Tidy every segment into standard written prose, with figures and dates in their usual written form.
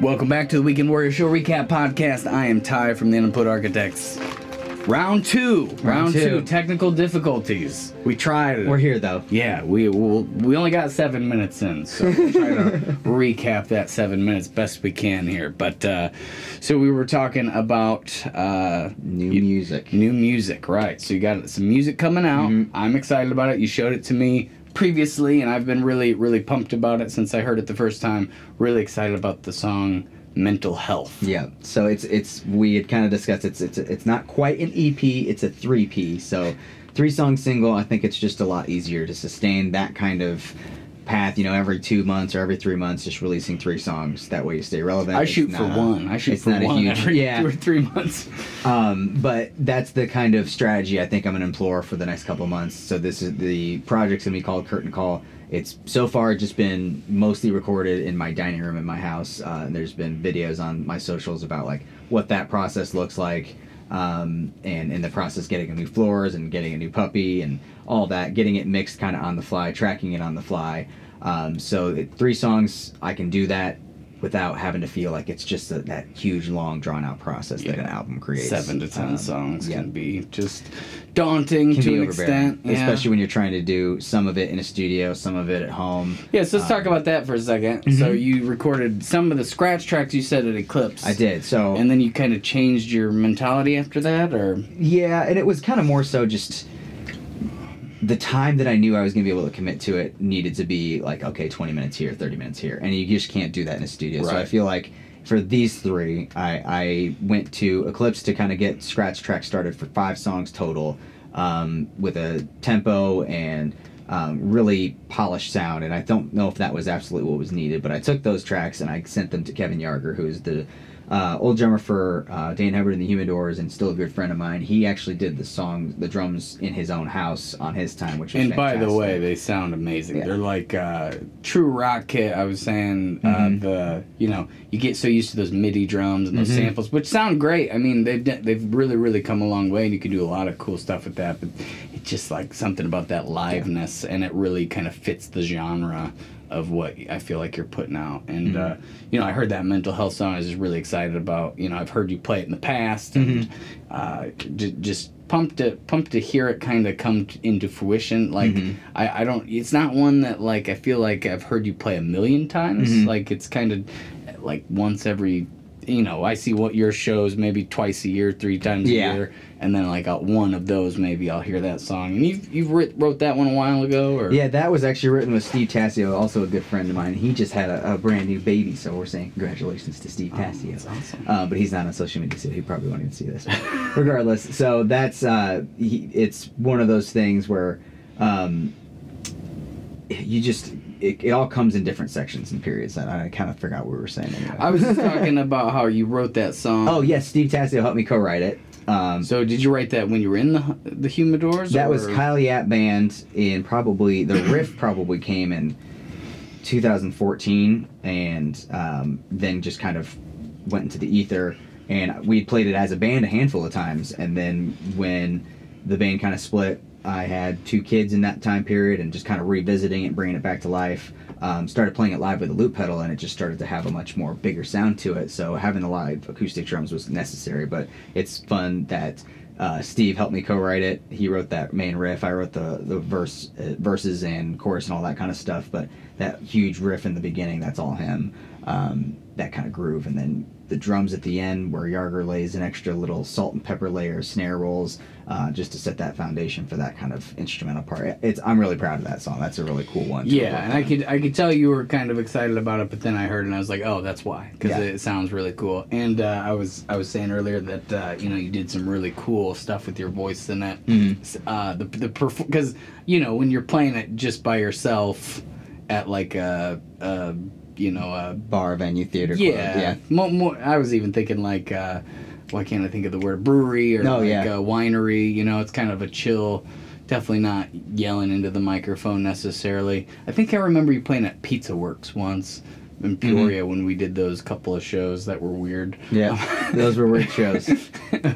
Welcome back to the Weekend Warrior Show Recap Podcast. I am Ty from the Input Architects. Round two. Technical difficulties. We tried it. We're here though. Yeah, we only got 7 minutes in, so we'll try to recap that 7 minutes best we can here. But so we were talking about new music. New music, right? So you got some music coming out. Mm-hmm. I'm excited about it. You showed it to me previously, and I've been really pumped about it since I heard it the first time. Really excited about the song Mental Health. Yeah, so it's we had kind of discussed it's not quite an EP, it's a 3P. So 3-song single. I think it's just a lot easier to sustain that kind of path, you know, every 2 months or every 3 months, just releasing 3 songs. That way you stay relevant. I shoot for one. I shoot for one every 2 or 3 months. But that's the kind of strategy I think I'm going to employ for the next couple of months. So this is the project's going to be called Curtain Call. It's so far just been mostly recorded in my dining room in my house. And there's been videos on my socials about like what that process looks like. And in the process getting a new floors and getting a new puppy and all that, getting it mixed kind of on the fly, tracking it on the fly. So 3 songs, I can do that without having to feel like it's just that huge, long, drawn-out process that an album creates. 7 to 10 songs can be just daunting to an extent. Yeah. Especially when you're trying to do some of it in a studio, some of it at home. Yeah, so let's talk about that for a second. Mm-hmm. So you recorded some of the scratch tracks you said at Eclipse. I did, so... And then you kind of changed your mentality after that, or...? Yeah, and it was kind of more so just... The time that I knew I was going to be able to commit to it needed to be like, okay, 20 minutes here, 30 minutes here. And you just can't do that in a studio. Right. So I feel like for these 3, I went to Eclipse to kind of get scratch tracks started for 5 songs total, with a tempo and really polished sound. And I don't know if that was absolutely what was needed, but I took those tracks and I sent them to Kevin Yarger, who is the old drummer for Dan Hubbard and the Humidors and still a good friend of mine. He actually did the drums in his own house on his time, which was fantastic. By the way, they sound amazing. Yeah. They're like true rock kit. I was saying you get so used to those MIDI drums and those samples, which sound great. I mean, they've really come a long way, and you can do a lot of cool stuff with that. But it's just like something about that liveness, and it really kind of fits the genre of what I feel like you're putting out. And I heard that Mental Health song. I was just really excited about. I've heard you play it in the past, and just pumped to hear it kind of come into fruition. Like I don't. It's not one that like I feel like I've heard you play a million times. Like it's kind of like once every. I see what your shows maybe twice a year, 3 times a year, and then like one of those maybe I'll hear that song. And you wrote that one a while ago, or? Yeah, that was actually written with Steve Tassio, also a good friend of mine. He just had a brand new baby, so we're saying congratulations to Steve Tassio. That's awesome. But he's not on social media, so he probably won't even see this. Regardless, so that's it's one of those things where you just. It all comes in different sections and periods, and I kind of forgot what we were saying anyway. I was just talking about how you wrote that song. Oh, yes, Steve Tassio helped me co-write it. So did you write that when you were in the Humidors? That was Kyle Yap band, in probably, the riff probably came in 2014, and then just kind of went into the ether, and we played it as a band a handful of times, and then when the band kind of split, I had 2 kids in that time period, and just kind of revisiting it, bringing it back to life. Started playing it live with a loop pedal, and it just started to have a much more bigger sound to it. So having the live acoustic drums was necessary, but it's fun that Steve helped me co-write it. He wrote that main riff. I wrote the verses and chorus and all that kind of stuff, but that huge riff in the beginning, that's all him. That kind of groove, and then the drums at the end where Yarger lays an extra little salt and pepper layer, snare rolls, just to set that foundation for that kind of instrumental part. I'm really proud of that song. That's a really cool one. Yeah, and I could tell you were kind of excited about it, but then I heard it and I was like, oh, that's why, because it sounds really cool. And I was saying earlier that you did some really cool stuff with your voice in it. Because when you're playing it just by yourself at like a bar, venue, theater, club. Yeah. More, I was even thinking like, why can't I think of the word, brewery or a winery? It's kind of a chill, definitely not yelling into the microphone necessarily. I think I remember you playing at Pizza Works once in Peoria when we did those couple of shows that were weird. Yeah, those were weird shows.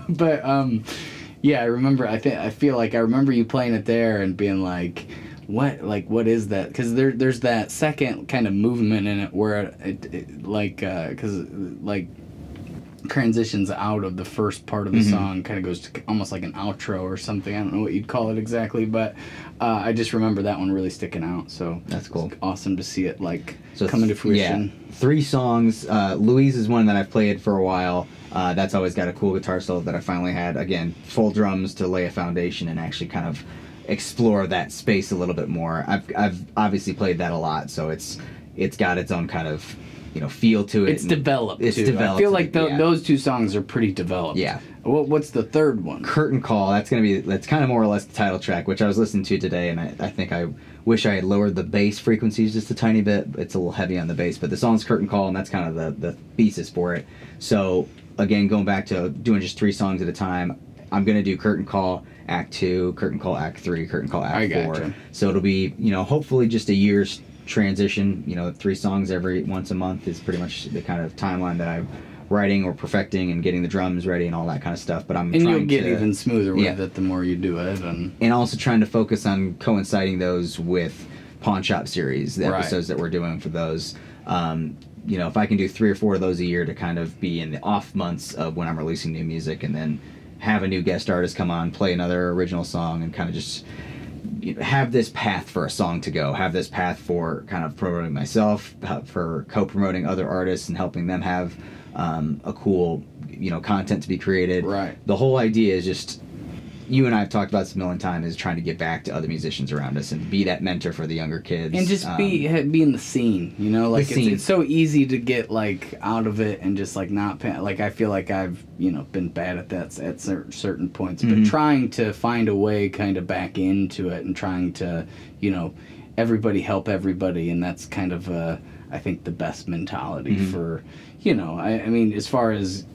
But I remember. I feel like I remember you playing it there and being like, what is that? Because there's that second kind of movement in it where it like because like transitions out of the first part of the song, kind of goes to almost like an outro or something. I don't know what you'd call it exactly, but I just remember that one really sticking out. So that's cool. It's awesome to see it like come into fruition. Yeah, 3 songs. Louise is one that I've played for a while. That's always got a cool guitar solo that I finally had, again, full drums to lay a foundation and actually kind of explore that space a little bit more. I've obviously played that a lot, so it's got its own kind of feel to it. It's developed. It's too. developed. I feel like those 2 songs are pretty developed. Yeah. What's the third one? Curtain Call. That's kind of more or less the title track, which I was listening to today, and I think I wish I had lowered the bass frequencies just a tiny bit. It's a little heavy on the bass, but the song's Curtain Call, and that's kind of the thesis for it. So again, going back to doing just 3 songs at a time, I'm gonna do Curtain Call Act 2, Curtain Call Act 3, Curtain Call Act 4. Gotcha. So it'll be hopefully just a year's transition. 3 songs once a month is pretty much the kind of timeline that I'm writing or perfecting and getting the drums ready and all that kind of stuff. But you'll get even smoother with it the more you do it, and also trying to focus on coinciding those with Pawn Shop series, the episodes that we're doing for those. If I can do 3 or 4 of those a year to kind of be in the off months of when I'm releasing new music, and then have a new guest artist come on, play another original song, and kind of just have this path for a song to go, have this path for kind of promoting myself, for co-promoting other artists and helping them have a cool content to be created. Right. The whole idea is just, you and I have talked about this a million times, is trying to get back to other musicians around us and be that mentor for the younger kids. And just be in the scene, like it's so easy to get like out of it and just like not like I feel like I've been bad at that at certain points, but trying to find a way kind of back into it and trying to everybody help everybody, and that's kind of I think the best mentality for I mean as far as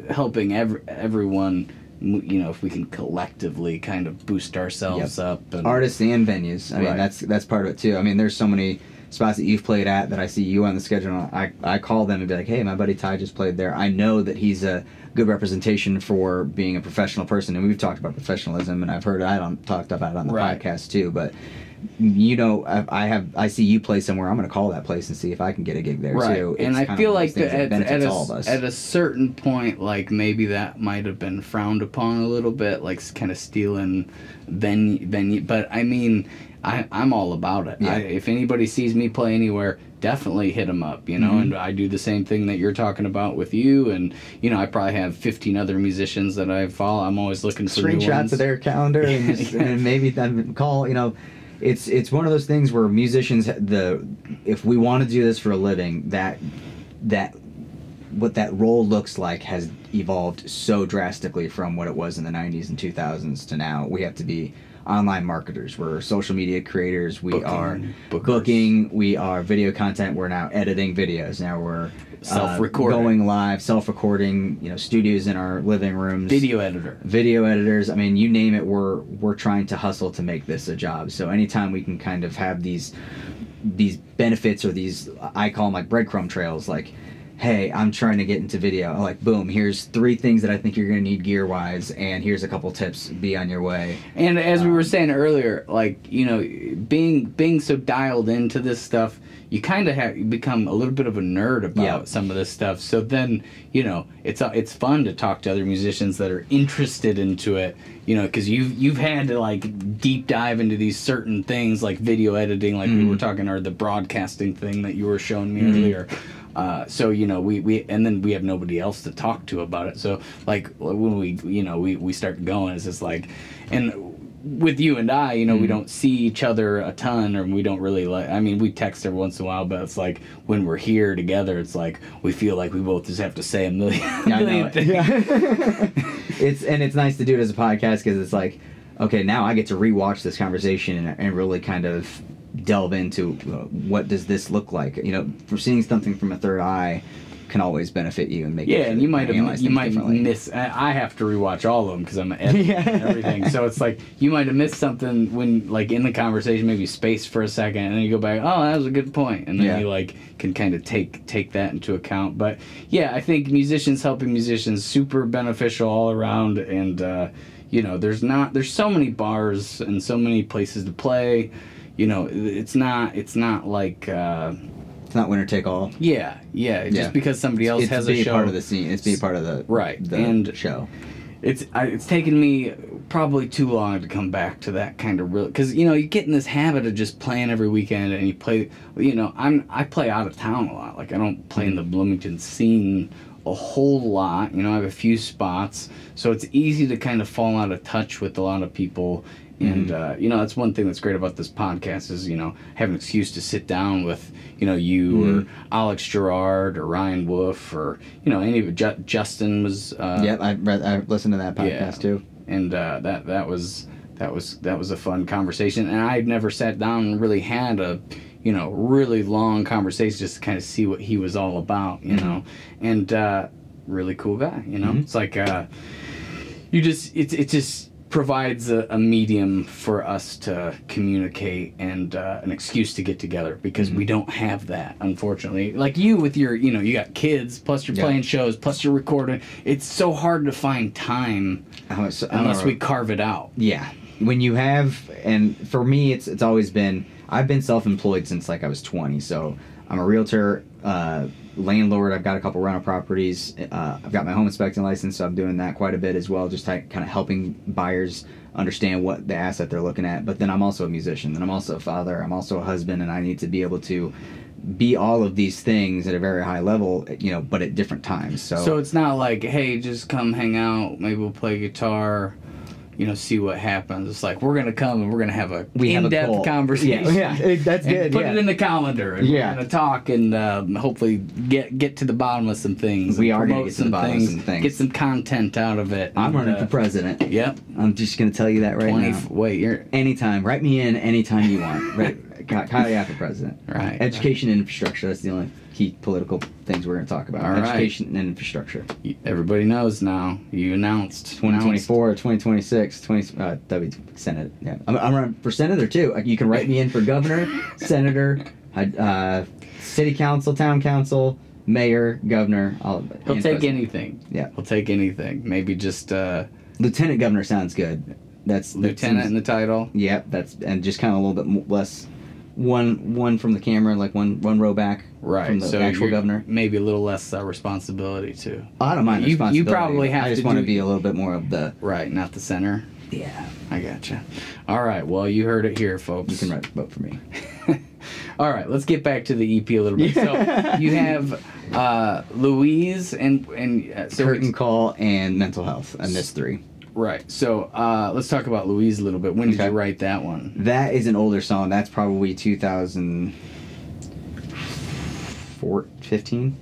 helping everyone. If we can collectively kind of boost ourselves up, and artists and venues. I mean, that's part of it too. I mean, there's so many spots that you've played at that I see you on the schedule. I call them and be like, hey, my buddy Ty just played there. I know that he's a good representation for being a professional person, and we've talked about professionalism, and I've heard talked about it on the podcast too. But I see you play somewhere. I'm going to call that place and see if I can get a gig there too. And I feel like at a certain point, like maybe that might have been frowned upon a little bit, like kind of stealing venue. But I mean, I'm all about it. Yeah. If anybody sees me play anywhere, definitely hit them up, and I do the same thing that you're talking about with you, and I probably have 15 other musicians that I follow. I'm always looking for screenshots of their calendar and maybe then call, It's one of those things where musicians, if we want to do this for a living, that what that role looks like has evolved so drastically from what it was in the 90s and 2000s to now. We have to be online marketers. We're social media creators. We are booking. We are video content. We're now editing videos. Now we're self-recording, going live, self-recording. Studios in our living rooms. Video editors. I mean, you name it. We're trying to hustle to make this a job. So anytime we can kind of have these benefits or these, I call them like breadcrumb trails, like, hey, I'm trying to get into video. Like, boom, here's 3 things that I think you're going to need gear-wise, and here's a couple tips. Be on your way. And as we were saying earlier, like, being so dialed into this stuff, you kind of become a little bit of a nerd about some of this stuff. So then, it's fun to talk to other musicians that are interested into it, because you've had to like deep dive into these certain things like video editing, like we were talking, or the broadcasting thing that you were showing me earlier. So we and then we have nobody else to talk to about it. So like when we start going, it's just like, and with you and I, we don't see each other a ton, or we don't really we text every once in a while, but it's like when we're here together, it's like we feel like we both just have to say a million things. Yeah. It's nice to do it as a podcast, because it's like, okay, now I get to rewatch this conversation and really kind of delve into what does this look like. For seeing something from a third eye can always benefit you and make and you might miss. I have to rewatch all of them because I'm editing and everything. So it's like you might have missed something when, like, in the conversation, maybe space for a second, and then you go back. Oh, that was a good point, and then you like can kind of take that into account. But I think musicians helping musicians, super beneficial all around, and there's so many bars and so many places to play. it's not like. It's not winner take all. Yeah. Just because somebody else has a show. It's part of the scene. It's be part of the the show. It's taken me probably too long to come back to that kind of real, because you get in this habit of just playing every weekend, and you play. I play out of town a lot. Like I don't play in the Bloomington scene a whole lot. I have a few spots, so it's easy to kind of fall out of touch with a lot of people. And that's one thing that's great about this podcast is have an excuse to sit down with you or Alex Gerard or Ryan Wolf or any of it. Justin was. I listened to that podcast too, and that was a fun conversation. And I'd never sat down and really had a really long conversation just to kind of see what he was all about. And really cool guy. It's like it just provides a medium for us to communicate and an excuse to get together, because we don't have that, unfortunately. Like you with your, you got kids, plus you're playing shows, plus you're recording. It's so hard to find time unless we carve it out. Yeah. When you have, and for me, it's always been, I've been self-employed since like I was 20, so I'm a realtor, landlord. I've got a couple rental properties. I've got my home inspecting license, so I'm doing that quite a bit as well, just kind of helping buyers understand what the asset they're looking at. But then I'm also a musician, and I'm also a father, I'm also a husband, and I need to be able to be all of these things at a very high level, but at different times. So it's not like, hey, just come hang out, maybe we'll play guitar, see what happens. It's like, we're going to come and we're going to have a in-depth conversation. Yeah, that's good. Put it in the calendar. And we're going to talk and hopefully get to the bottom of some things. We are going to get to the bottom of some things. Get some content out of it. I'm running for president. Yep. I'm just going to tell you that right now. Wait, you're... Anytime. Write me in anytime you want. Right. Kyle Yap for president. Right. Education and infrastructure. That's the only key political things we're going to talk about. All Education and infrastructure. Everybody knows now. You announced 2024, 2026, Senate. Yeah, I'm running for senator too. You can write me in for governor, senator, city council, town council, mayor, governor. He'll take anything. Yeah, he'll take anything. Maybe just lieutenant governor sounds good. That's lieutenant in the title. Yep, and just kind of a little bit less. One from the camera, like one row back from the actual governor. Maybe a little less responsibility too. I don't mind the responsibility. You probably have to. I just want to be a little bit more of the not the center. Yeah, I gotcha. All right, well, you heard it here, folks. You can vote for me. All right, let's get back to the EP a little bit. So you have Louise and Curtain Call and Mental Health, and this 3. Right. So let's talk about Louise a little bit. When did you write that one? That is an older song. That's probably 2014,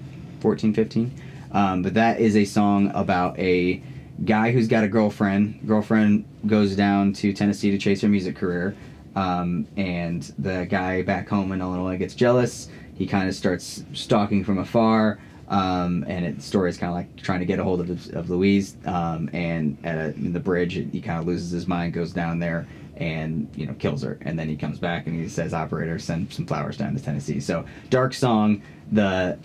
15. But that is a song about a guy who's got a girlfriend. Girlfriend goes down to Tennessee to chase her music career. And the guy back home in Illinois gets jealous. He kind of starts stalking from afar. And the story is kind of like trying to get a hold of Louise, and in the bridge he kind of loses his mind, goes down there and kills her, and then he comes back and he says, operator, send some flowers down to Tennessee. So dark song. The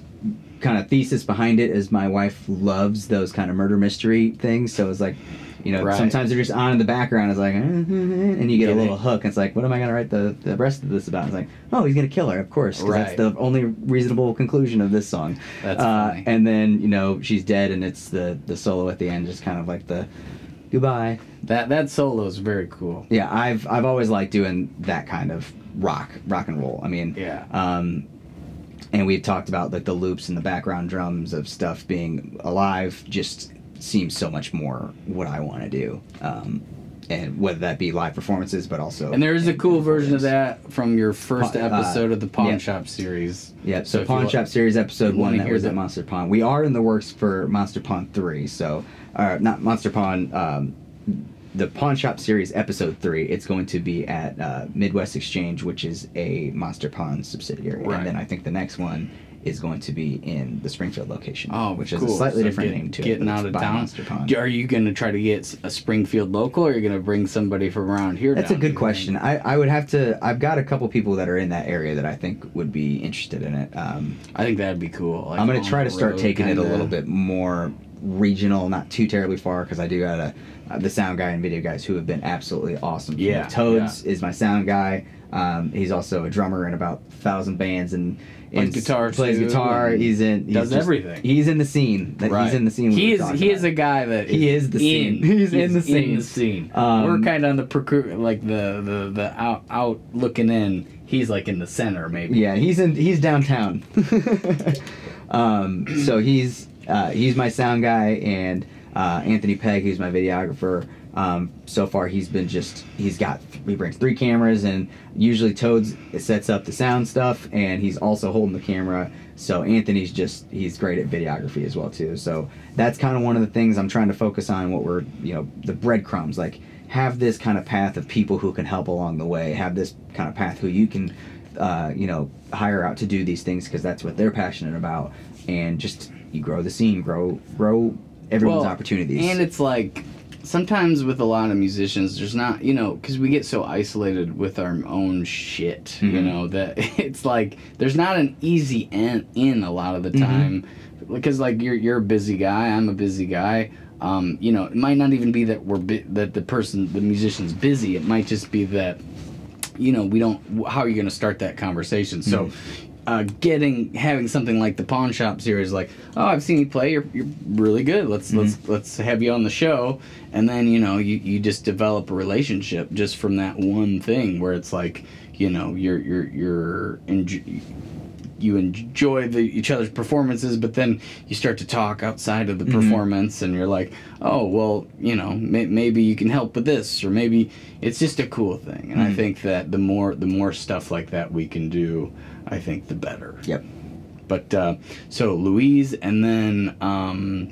kind of thesis behind it is my wife loves those kind of murder mystery things, so it's like sometimes they're just on in the background. It's like, and you get a little hook. It's like, what am I going to write the rest of this about? It's like, oh, he's going to kill her, of course. That's the only reasonable conclusion of this song. That's funny. And then, she's dead, and it's the solo at the end, just kind of like the goodbye. That solo is very cool. Yeah, I've always liked doing that kind of rock and roll. I mean, and we've talked about like the loops and the background drums of stuff being alive, just seems so much more what I want to do, and whether that be live performances, but also. And there is a cool version of that from your first episode of the Pawn Shop series. Yeah, so Pawn Shop series episode 1 that was at Monster Pawn. We are in the works for Monster Pawn 3, so not Monster Pawn. The Pawn Shop series episode 3. It's going to be at Midwest Exchange, which is a Monster Pawn subsidiary, and then I think the next one is going to be in the Springfield location, which is a slightly different name to getting out of town. Are you going to try to get a Springfield local, or are you going to bring somebody from around here? That's a good question. I would have to. I've got a couple people that are in that area that I think would be interested in it. I think that'd be cool. Like I'm going to try to start taking it a little bit more regional, not too terribly far, because I do got the sound guy and video guys who have been absolutely awesome. Toads is my sound guy. He's also a drummer in about 1,000 bands and plays guitar. Plays guitar. He's does everything. He's in the scene. Right. He's in the scene. He is a guy that he is the scene. He's in the scene. In the scene. We're kind of on the out looking in. He's like in the center, maybe. Yeah, he's downtown. So he's my sound guy, and Anthony Pegg, who's my videographer. So far he brings 3 cameras, and usually Toads sets up the sound stuff, and he's also holding the camera. So Anthony's he's great at videography as well too. So that's kind of one of the things I'm trying to focus on, what we're, the breadcrumbs, like have this kind of path of people who can help along the way, have this kind of path who you can, hire out to do these things because that's what they're passionate about, and just you grow the scene, grow everyone's opportunities. And it's like, sometimes with a lot of musicians, there's not, because we get so isolated with our own shit, that it's like there's not an easy in a lot of the time, because like you're a busy guy, I'm a busy guy. It might not even be that the musician's busy. It might just be that, we don't. How are you going to start that conversation? So. Having something like the Pawn Shop series, like, oh, I've seen you play, you're really good, let's have you on the show, and then you just develop a relationship just from that one thing, where it's like, you enjoy each other's performances, but then you start to talk outside of the performance, and you're like, oh, well, maybe you can help with this, or maybe it's just a cool thing. And I think that the more stuff like that we can do, I think the better. Yep. But so Louise, and then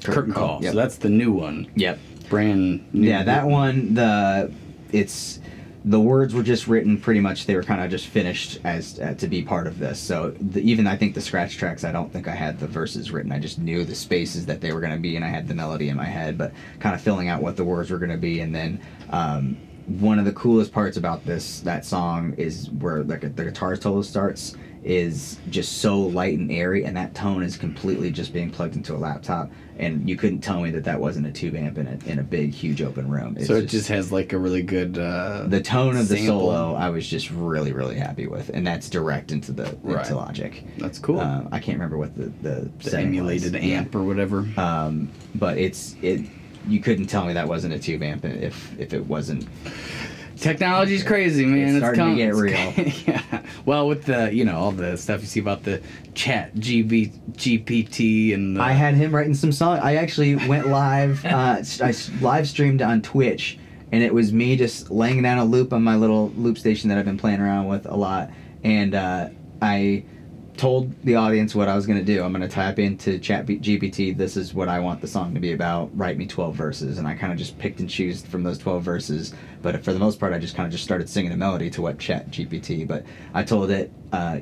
Curtain Call. Yep. So that's the new one. Yep. Brand new. Yeah, that one. The words were just written pretty much. They were kind of just finished as to be part of this. So even I think the scratch tracks, I don't think I had the verses written. I just knew the spaces that they were going to be, and I had the melody in my head, but kind of filling out what the words were going to be. And then one of the coolest parts about that song is where the guitar solo starts is just so light and airy, and that tone is completely just being plugged into a laptop, and you couldn't tell me that wasn't a tube amp in a big huge open room. So it just has like a really good the tone of the solo I was just really, really happy with, and that's direct into into Logic. That's cool. I can't remember what the emulated amp or whatever, but you couldn't tell me that wasn't a tube amp if it wasn't. Technology's crazy, man. It's starting to get real. Yeah. Well, with the all the stuff you see about the Chat GPT and I had him writing some songs. I actually went live. I live streamed on Twitch, and it was me just laying down a loop on my little loop station that I've been playing around with a lot, and I told the audience what I was going to do. I'm going to type into Chat GPT, this is what I want the song to be about, write me 12 verses, and I kind of just picked and chose from those 12 verses, but for the most part I just kind of just started singing a melody to what Chat GPT, but I told it,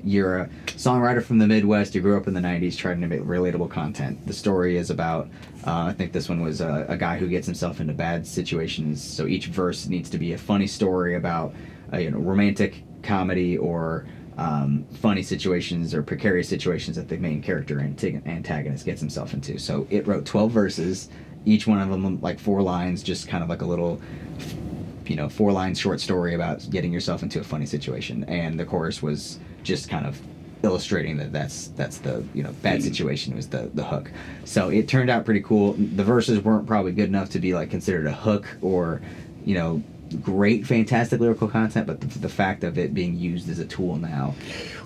you're a songwriter from the Midwest, you grew up in the 90s trying to make relatable content. The story is about, I think this one was a guy who gets himself into bad situations, so each verse needs to be a funny story about romantic comedy or funny situations or precarious situations that the main character antagonist gets himself into. So it wrote 12 verses, each one of them like 4 lines, just kind of like a little 4-line short story about getting yourself into a funny situation, and the chorus was just kind of illustrating that's the bad situation was the hook. So it turned out pretty cool. The verses weren't probably good enough to be like considered a hook or great fantastic lyrical content, but the fact of it being used as a tool now,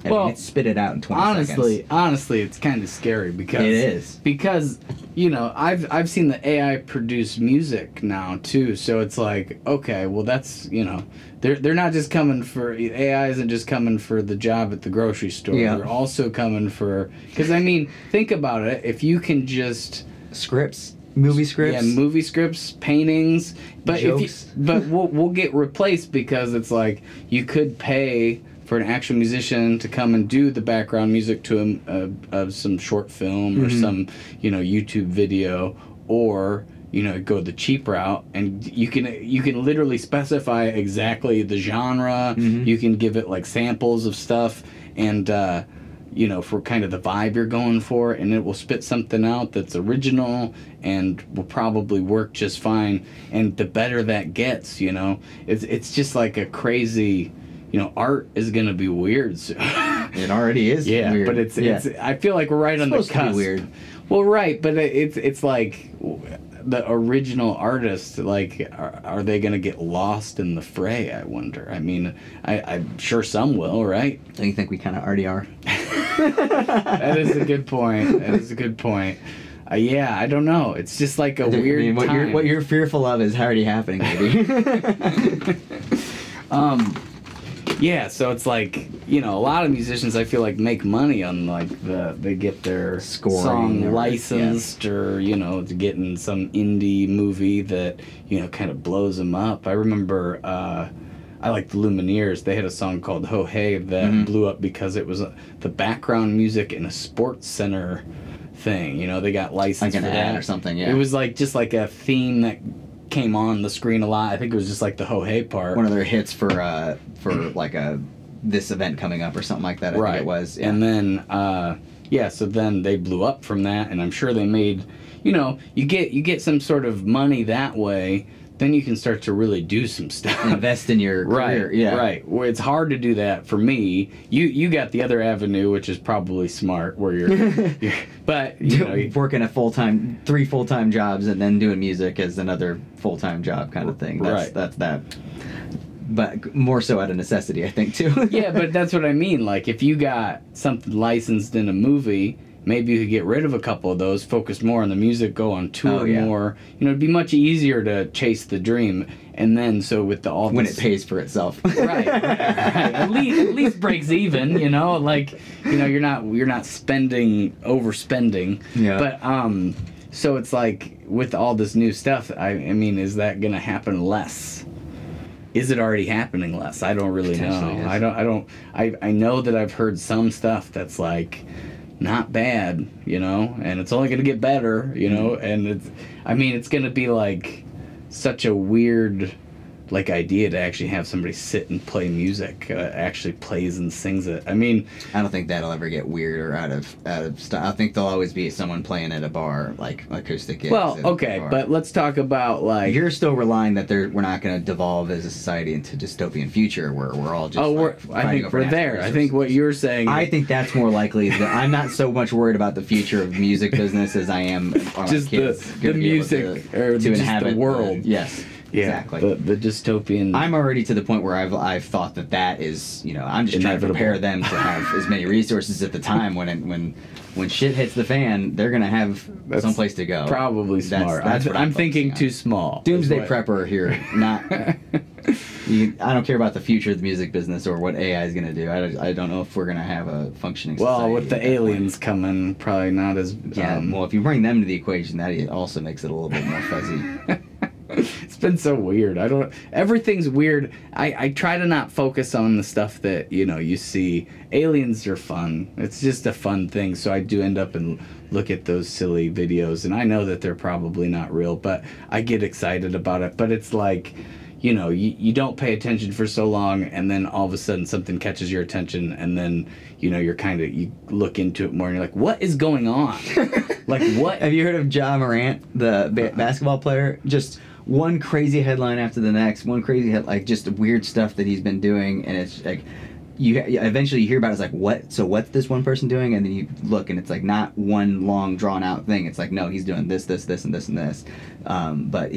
it spit it out in 20 seconds. Honestly, it's kind of scary because it is, because I've seen the AI produce music now too, so it's like, okay, well that's they're not just coming for AI isn't just coming for the job at the grocery store. Yeah. They're also coming for, because think about it, if you can just movie scripts, paintings, but jokes. But we'll get replaced, because it's like you could pay for an actual musician to come and do the background music to some short film or some YouTube video, or go the cheap route, and you can literally specify exactly the genre. You can give it like samples of stuff, and for kind of the vibe you're going for, and it will spit something out that's original and will probably work just fine. And the better that gets, it's just like a crazy, art is gonna be weird soon. It already is. Yeah, weird. but it's I feel like we're right on the cusp. To be weird. Well, right, but it's like the original artists, like, are they gonna get lost in the fray? I wonder. I mean, I'm sure some will, right? Don't you think we kind of already are? That is a good point. Yeah, I don't know. It's just like a weird time. What you're fearful of is already happening, maybe. Yeah, so it's like, a lot of musicians I feel like make money on like they get their scoring song licensed or getting some indie movie that kind of blows them up. I remember I like the Lumineers. They had a song called Ho Hey that blew up because it was the background music in a sports center thing. They got licensed like for an that ad or something. Yeah, it was like just like a theme that came on the screen a lot. I think it was just like the Ho Hey part. One of their hits for like this event coming up or something like that. I think it was. Yeah. And then so then they blew up from that, and I'm sure they made you get some sort of money that way. Then you can start to really do some stuff. Invest in your career. Yeah. Right. Well, it's hard to do that for me. You got the other avenue, which is probably smart, where you're but working 3 full-time jobs and then doing music as another full-time job kind of thing. That's that. But more so out of necessity, I think, too. Yeah, but that's what I mean. Like, if you got something licensed in a movie, maybe you could get rid of a couple of those, focus more on the music, go on tour more. It'd be much easier to chase the dream. And then, so with when it pays for itself. Right. At least breaks even, like, you're not overspending. Yeah. But, so it's like, with all this new stuff, I mean, is that going to happen less? Is it already happening less? I don't really know. I know that I've heard some stuff that's like not bad, and it's only going to get better, and it's going to be like such a weird idea to actually have somebody sit and play music, actually plays and sings it. I mean, I don't think that'll ever get weird or out of style. I think there'll always be someone playing at a bar, like acoustic gigs. Well, okay, but let's talk about like you're still relying that we're not going to devolve as a society into dystopian future where we're all just. I think we're there. Resources. I think what you're saying. I think that's more likely. I'm not so much worried about the future of music business as I am just the music or to inhabit the world. Yes. Yeah, exactly. The dystopian. I'm already to the point where I've thought that is, I'm just trying to prepare them to have as many resources at the time when shit hits the fan, they're gonna have someplace to go. Probably smart. That's what I'm thinking too small. Doomsday prepper here. Not. I don't care about the future of the music business or what AI is gonna do. I don't know if we're gonna have a functioning society. Well, with the aliens coming, probably not as. Well, if you bring them to the equation, that also makes it a little bit more fuzzy. It's been so weird. Everything's weird. I try to not focus on the stuff that, you see. Aliens are fun. It's just a fun thing. So I do end up and look at those silly videos. And I know that they're probably not real, but I get excited about it. But it's like, you don't pay attention for so long, and then all of a sudden something catches your attention, and then, you look into it more, and you're like, what is going on? Like, what? Have you heard of Ja Morant, the basketball player? Just one crazy headline after the next, just weird stuff that he's been doing, and it's like eventually you hear about it, it's like, what? So what's this one person doing? And then you look, and it's like not one long drawn out thing. It's like, no, he's doing this, and this, and this. But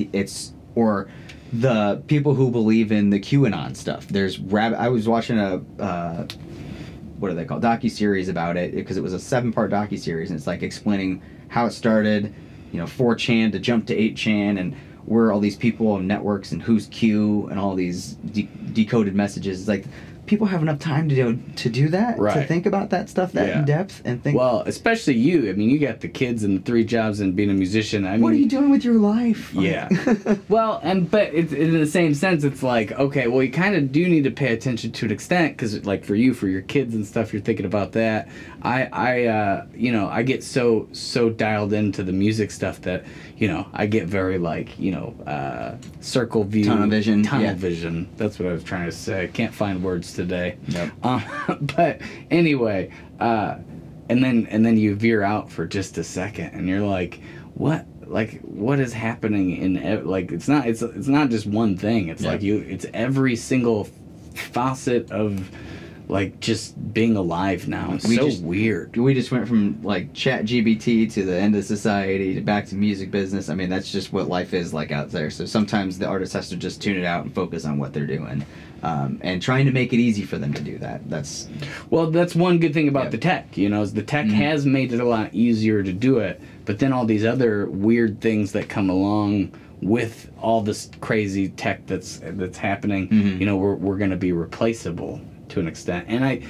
or the people who believe in the QAnon stuff. I was watching a what are they called? Docuseries about it, because it was a 7-part docuseries, and it's like explaining how it started, 4chan to jump to 8chan, and where all these people on networks and who's Q and all these decoded messages. It's like people have enough time to do that, to think about that stuff in depth and think. Well, especially you. I mean, you got the kids and the 3 jobs and being a musician. What are you doing with your life? Yeah. Well, but it's in the same sense. It's like, okay, well, you kind of do need to pay attention to an extent, because like for your kids and stuff, you're thinking about that. I get so dialed into the music stuff that I get very like circle view, tunnel vision. That's what I was trying to say. I can't find words today. Yep. But anyway, and then you veer out for just a second, and you're like, what? Like, what is happening in like? It's not just one thing. It's like it's every single facet of like just being alive now. It's weird. We just went from like chat GBT to the end of society to back to music business. I mean, that's just what life is like out there. So sometimes the artist has to just tune it out and focus on what they're doing, and trying to make it easy for them to do that. That's one good thing about the tech, you know, is the tech has made it a lot easier to do it, but then all these other weird things that come along with all this crazy tech that's happening, you know, we're going to be replaceable to an extent. And I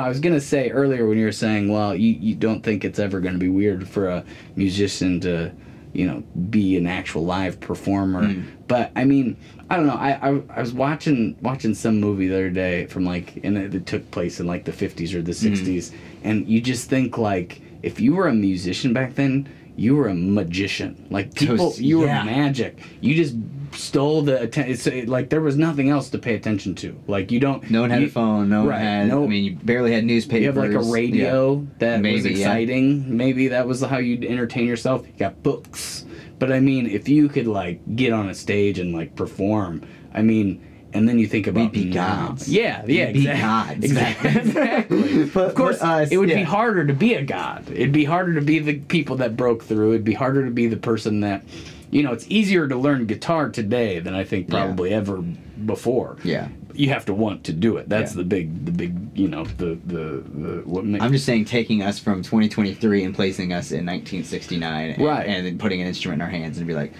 was going to say earlier when you were saying, well, you don't think it's ever going to be weird for a musician to, you know, be an actual live performer. But I mean, I don't know. I was watching some movie the other day from like, and it took place in like the 50s or the 60s. And you just think like, if you were a musician back then, you were a magician. Like people, you were magic. You just stole the attention. Like there was nothing else to pay attention to. Like you don't. No one had a phone. No one had. I mean, you barely had newspapers. You have like a radio that was exciting. Yeah. Maybe that was how you'd entertain yourself. You got books. But I mean, if you could like get on a stage and like perform, I mean. And then you think about we'd be gods. Yeah, exactly. Exactly. But, of course, it would be harder to be a god. It'd be harder to be the people that broke through. It'd be harder to be the person that, you know, it's easier to learn guitar today than I think probably ever before. Yeah. You have to want to do it. That's the big, you know, the what makes... I'm just saying, taking us from 2023 and placing us in 1969, and then putting an instrument in our hands and be like,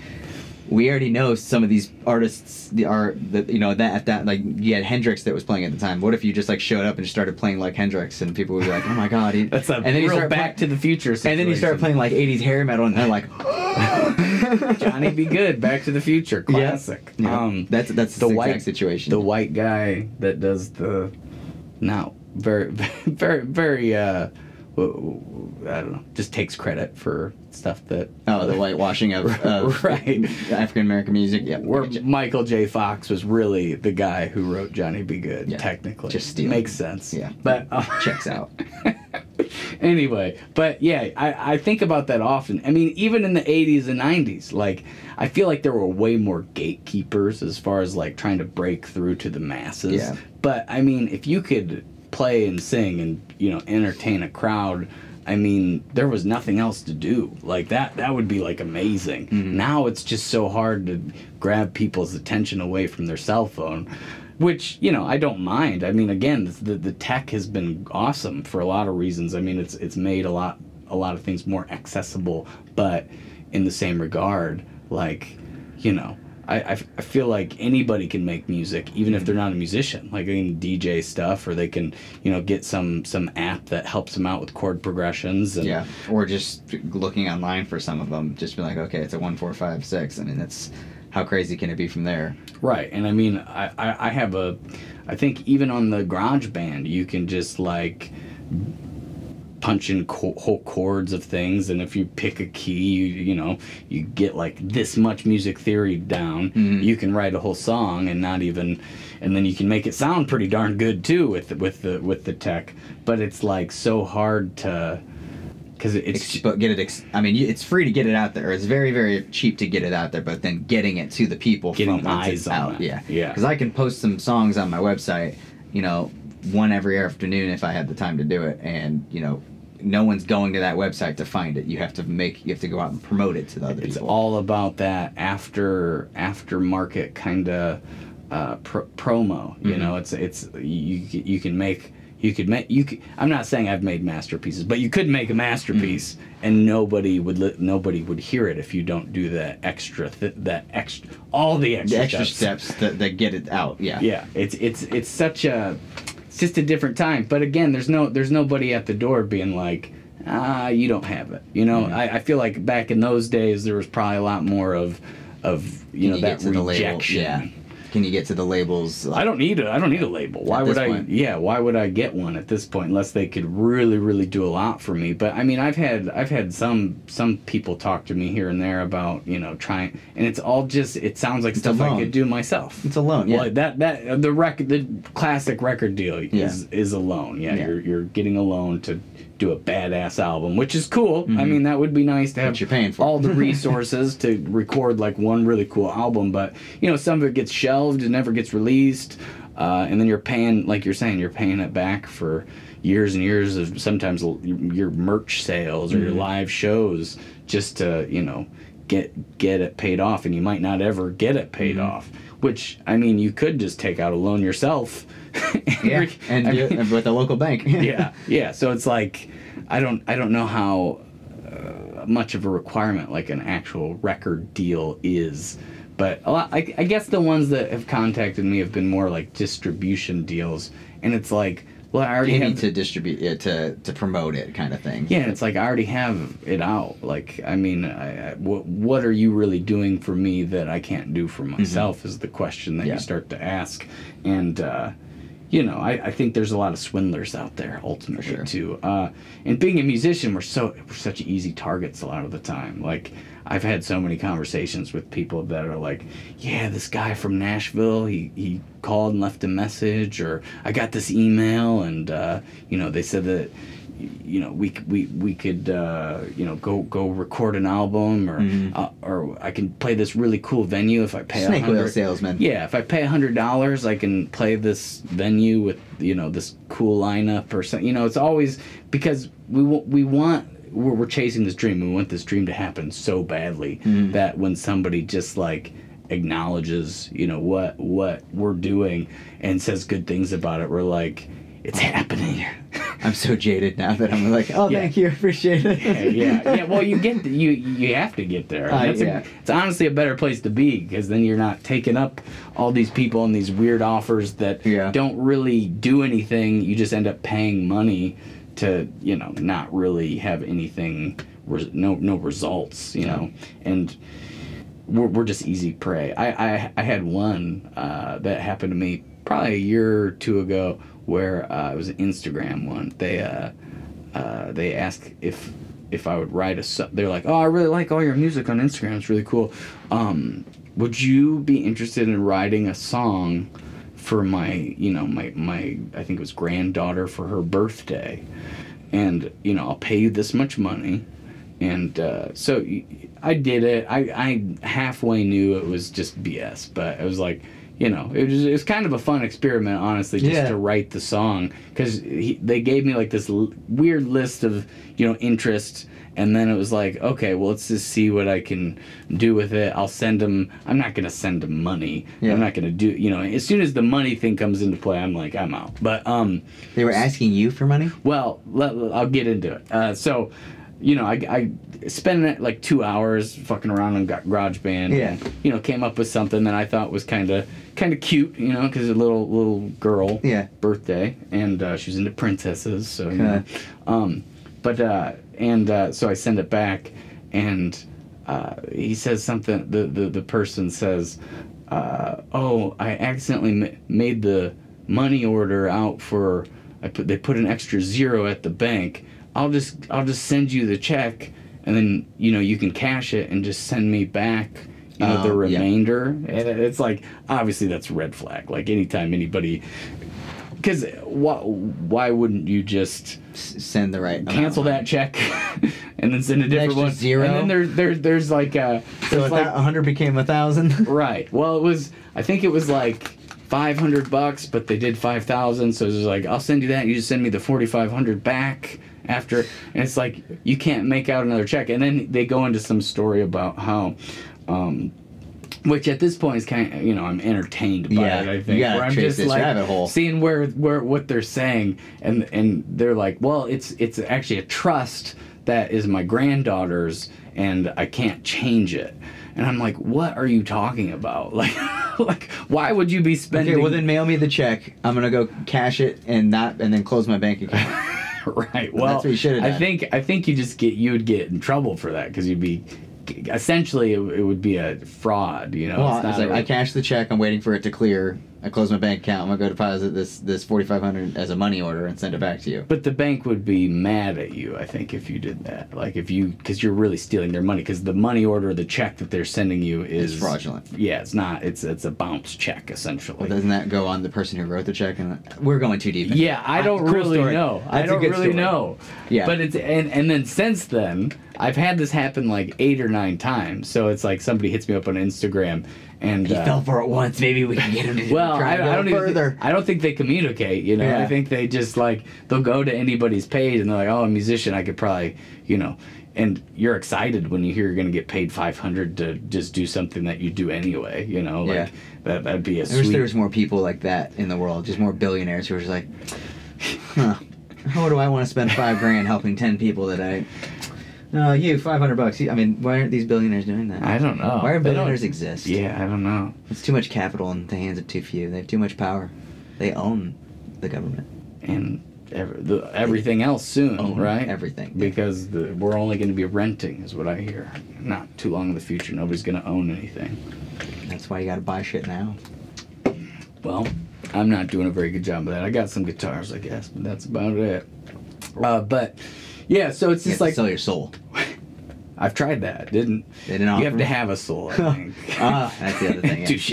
we already know some of these artists you know, that like you had Hendrix that was playing at the time. What if you just like showed up and just started playing like Hendrix and people would be like, oh my god, that's a real Back to the Future situation. And then you start playing like 80s hair metal and they're like, Johnny Be Good, Back to the Future, classic. Yeah. That's the exact situation. The white guy that does the very very I don't know, just takes credit for stuff that... the whitewashing of African-American music. Yeah, where Michael J. Fox was really the guy who wrote Johnny Be Good, technically. Just stealing. Makes sense. Yeah, but checks out. Anyway, but yeah, I think about that often. I mean, even in the 80s and 90s, like, I feel like there were way more gatekeepers as far as, like, trying to break through to the masses. Yeah. But, I mean, if you could play and sing and, you know, entertain a crowd, I mean, there was nothing else to do. Like that would be like amazing. Now it's just so hard to grab people's attention away from their cell phone, which, you know, I don't mind. I mean, again, the tech has been awesome for a lot of reasons. I mean, it's made a lot of things more accessible, but in the same regard, like, you know, I feel like anybody can make music, even if they're not a musician. Like, they can DJ stuff, or they can, you know, get some app that helps them out with chord progressions. And or just looking online for some of them, just be like, okay, it's a 1, 4, 5, 6. I mean, that's how crazy can it be from there? Right, and I mean, I think even on the GarageBand, you can just like punch in whole chords of things, and if you pick a key, you know, you get like this much music theory down. You can write a whole song and then you can make it sound pretty darn good too with the tech. But it's like so hard to, because I mean, it's free to get it out there. It's very, very cheap to get it out there, but then getting it to the people, getting eyes on it. Yeah. Because I can post some songs on my website, you know, one every afternoon if I had the time to do it, and you know, no one's going to that website to find it. You have to go out and promote it to the other people. It's all about that aftermarket kind of promo. You know, you can make. I'm not saying I've made masterpieces, but you could make a masterpiece and nobody would hear it if you don't do the extra steps that get it out. Yeah. It's such a. It's just a different time. But again, there's nobody at the door being like, you don't have it. You know, I feel like back in those days there was probably a lot more of you know, that rejection. Can you get to the labels? I don't need a label. Why would I? Yeah, why would I get one at this point unless they could really, really do a lot for me? But I mean, I've had some people talk to me here and there about, you know, trying, and it's all just, it sounds like stuff I could do myself. It's a loan. Yeah. Well, the classic record deal is a loan. Yeah, you're getting a loan to do a badass album, which is cool. I mean, that would be nice to have what you're paying for. all the resources to record like one really cool album, but you know, some of it gets shelved and never gets released. and then you're paying, like you're saying, you're paying it back for years and years of sometimes your merch sales or your live shows just to, you know, get it paid off, and you might not ever get it paid off. Which, I mean, you could just take out a loan yourself. and do it with a local bank. yeah. So it's like, I don't know how much of a requirement like an actual record deal is, but a lot, I guess the ones that have contacted me have been more like distribution deals, and it's like, well, I already have to distribute it, to promote it, kind of thing. Yeah, it's like I already have it out. Like, I mean, what are you really doing for me that I can't do for myself? Is the question that you start to ask, and you know, I think there's a lot of swindlers out there ultimately too. And being a musician, we're such easy targets a lot of the time. Like, I've had so many conversations with people that are like, yeah, this guy from Nashville, he called and left a message, or I got this email, and you know, they said that, you know, we could you know, go record an album, or I can play this really cool venue if I pay snake oil salesman. Yeah, if I pay $100, I can play this venue with, you know, this cool lineup or something. You know, it's always because we're chasing this dream. We want this dream to happen so badly that when somebody just like acknowledges, you know, what we're doing and says good things about it, we're like, it's happening. I'm so jaded now that I'm like, oh, thank you, appreciate it. yeah. Well, you have to get there. It's honestly a better place to be, because then you're not taking up all these people and these weird offers that don't really do anything. You just end up paying money to, you know, not really have anything, no results, you know, and we're just easy prey. I had one that happened to me probably a year or two ago, where it was an Instagram one. They asked if I would write they're like, oh, I really like all your music on Instagram, it's really cool. Would you be interested in writing a song for my, you know, my I think it was granddaughter for her birthday, and, you know, I'll pay you this much money. And so I did it. I halfway knew it was just BS, but it was like, you know, it was kind of a fun experiment, honestly, just to write the song, because they gave me like this weird list of, you know, interest, and then it was like, okay, well, let's just see what I can do with it. I'll send them. I'm not gonna send them money. I'm not gonna do, you know, as soon as the money thing comes into play, I'm like, I'm out. But they were asking you for money? Well, I'll get into it. So, you know, I spent like 2 hours fucking around on GarageBand, and, you know, came up with something that I thought was kind of cute, you know, because a little girl birthday, and she was into princesses, so, you know. So I send it back, and he says something. The person says, "Oh, I accidentally made the money order out for. They put an extra zero at the bank. I'll just send you the check, and then, you know, you can cash it and just send me back, you know, the remainder." And it's like, obviously that's a red flag. Like, anytime anybody, because why wouldn't you just send the right cancel that check and then send a different one? Zero. And then there's like so like 100 became 1,000. Right. Well, I think it was like $500, but they did 5,000. So it was like, I'll send you that. You just send me the 4,500 back after, and it's like, you can't make out another check. And then they go into some story about how, which at this point is kind of, you know, I'm entertained by it, I think. Where I'm just like seeing where what they're saying, and they're like, well, it's actually a trust that is my granddaughter's, and I can't change it. And I'm like, what are you talking about? Like, why would you be spending? Okay, well then mail me the check. I'm gonna go cash it and then close my bank account. Right. Well, that's what you should have done. I think you would get in trouble for that, because you'd be, essentially it would be a fraud, you know. Well, it's like, I cashed the check, I'm waiting for it to clear, I close my bank account, I'm gonna go deposit this $4,500 as a money order and send it back to you. But the bank would be mad at you, I think, if you did that. Like, because you're really stealing their money, because the money order, the check that they're sending you is fraudulent. Yeah, it's not. It's a bounce check, essentially. Well, doesn't that go on the person who wrote the check? And we're going too deep. I don't really know. I don't really know. Yeah. But it's and then since then, I've had this happen like 8 or 9 times. So it's like somebody hits me up on Instagram And he fell for it once. Maybe we can get him to I don't further. I don't think they communicate. You know, I think they just like they'll go to anybody's page and they're like, oh, a musician, I could probably, you know. And you're excited when you hear you're going to get paid $500 to just do something that you do anyway, you know? Like, that'd be a sweet... I wish there was more people like that in the world, just more billionaires who are just like, how do I want to spend $5,000 helping 10 people that I... No, you, $500. I mean, why aren't these billionaires doing that? I don't know. Why do billionaires exist? Yeah, I don't know. It's too much capital in the hands of too few. They have too much power. They own the government. And... everything else soon, right? Everything. Because we're only going to be renting, is what I hear. Not too long in the future, nobody's going to own anything. That's why you got to buy shit now. Well, I'm not doing a very good job of that. I got some guitars, I guess, but that's about it. But yeah, so it's just you have like to sell your soul. I've tried that. They didn't offer? You have to have a soul, I think. That's the other thing. Yeah. Touche.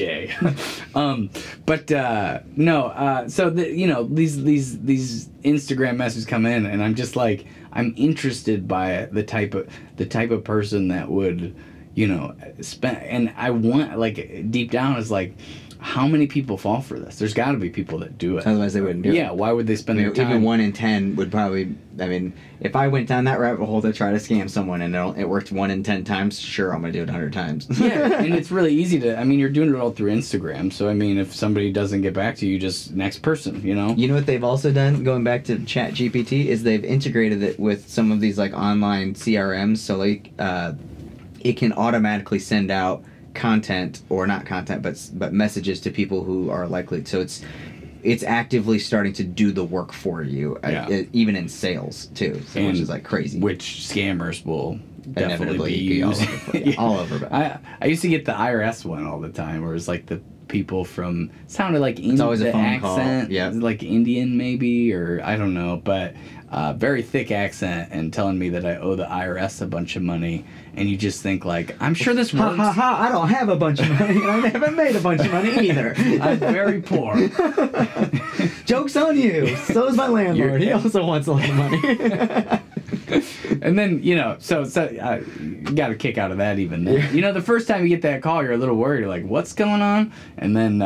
So these Instagram messages come in, and I'm just like, I'm interested by the type of person that would, you know, spend, and I want, like, deep down is like, how many people fall for this? There's got to be people that do it. Otherwise, they wouldn't do it. Yeah, why would they spend their time? Even 1 in 10 would probably... I mean, if I went down that rabbit hole to try to scam someone and it worked 1 in 10 times, sure, I'm going to do it 100 times. Yeah, and it's really easy to... I mean, you're doing it all through Instagram, so, I mean, if somebody doesn't get back to you, just next person, you know? You know what they've also done, going back to ChatGPT, is they've integrated it with some of these, like, online CRMs, so, like, it can automatically send out content, or not content, but messages to people who are likely, so it's actively starting to do the work for you, even in sales too, so, which is like crazy. Which scammers will definitely be using. All over. I used to get the IRS one all the time, where it's like the people from sounded like it's always a phone accent, call. Yeah, like Indian maybe, or I don't know, but very thick accent, and telling me that I owe the IRS a bunch of money, and you just think like, I'm sure this works. Ha ha ha! I don't have a bunch of money, and I haven't made a bunch of money either. I'm very poor. Joke's on you. So is my landlord. He also wants a lot of money. And then, you know, so you got a kick out of that even then. You know, the first time you get that call, you're a little worried. You're like, what's going on? And then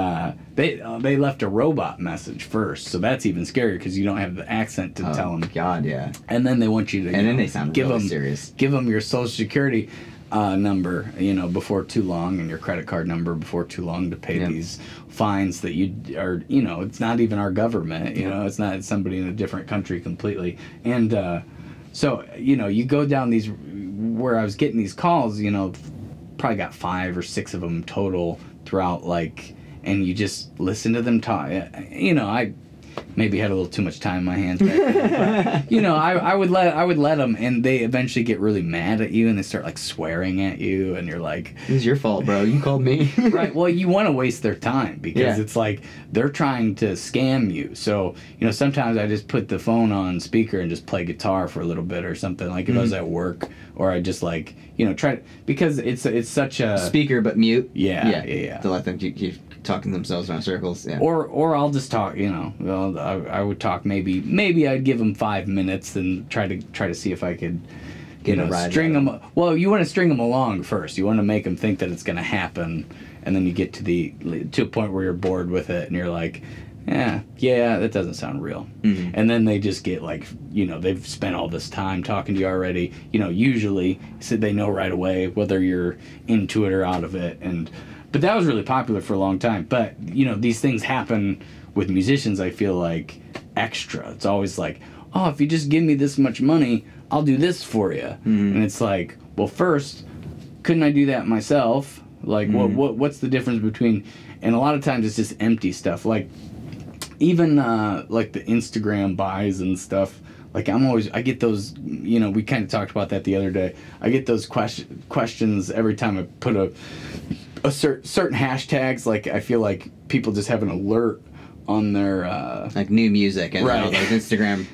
they left a robot message first, so that's even scarier because you don't have the accent to tell them. God, yeah. And then they want you to, then they sound really serious. Give them your social security number, you know, before too long, and your credit card number before too long to pay these fines that you are, you know, it's not even our government, you know, it's somebody in a different country completely. And so, you know, you go down these, where I was getting these calls, you know, probably got 5 or 6 of them total throughout, like, and you just listen to them talk. You know, I maybe had a little too much time in my hands back then, but, you know, I would let them, and they eventually get really mad at you, and they start like swearing at you, and you're like, "This is your fault, bro. You called me." Right. Well, you want to waste their time because it's like they're trying to scam you. So, you know, sometimes I just put the phone on speaker and just play guitar for a little bit or something. Like if I was at work, or I just like, you know, because it's such a speaker but mute. Yeah. To let them keep talking themselves around circles. Yeah. Or I'll just talk. You know, well, I would talk maybe I'd give them 5 minutes and try to see if I could, you know, string them. Well, you want to string them along first. You want to make them think that it's going to happen, and then you get to a point where you're bored with it, and you're like, yeah, that doesn't sound real. Mm-hmm. And then they just get like, you know, they've spent all this time talking to you already. You know, usually so they know right away whether you're into it or out of it. But that was really popular for a long time. But, you know, these things happen with musicians, I feel like, extra. It's always like, oh, if you just give me this much money, I'll do this for you. Mm-hmm. And it's like, well, first, couldn't I do that myself? Like, what's the difference between... And a lot of times it's just empty stuff. Like, even, like, the Instagram buys and stuff. Like, I get those, you know, we kind of talked about that the other day. I get those questions every time I put a certain hashtags. Like, I feel like people just have an alert on their like new music and all those Instagram.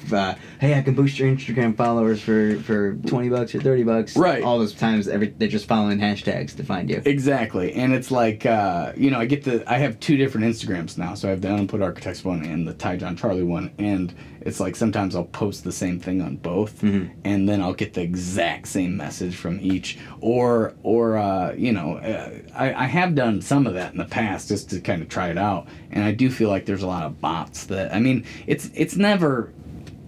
Hey, I can boost your Instagram followers for $20 or $30. Right. All those times, they're just following hashtags to find you. Exactly, and it's like I have 2 different Instagrams now, so I have the Unput Architects one and the TyJon Charlie one, and it's like sometimes I'll post the same thing on both, and then I'll get the exact same message from each, or I have done some of that in the past just to kind of try it out, and I do feel like there's a lot of bots that, I mean, it's never,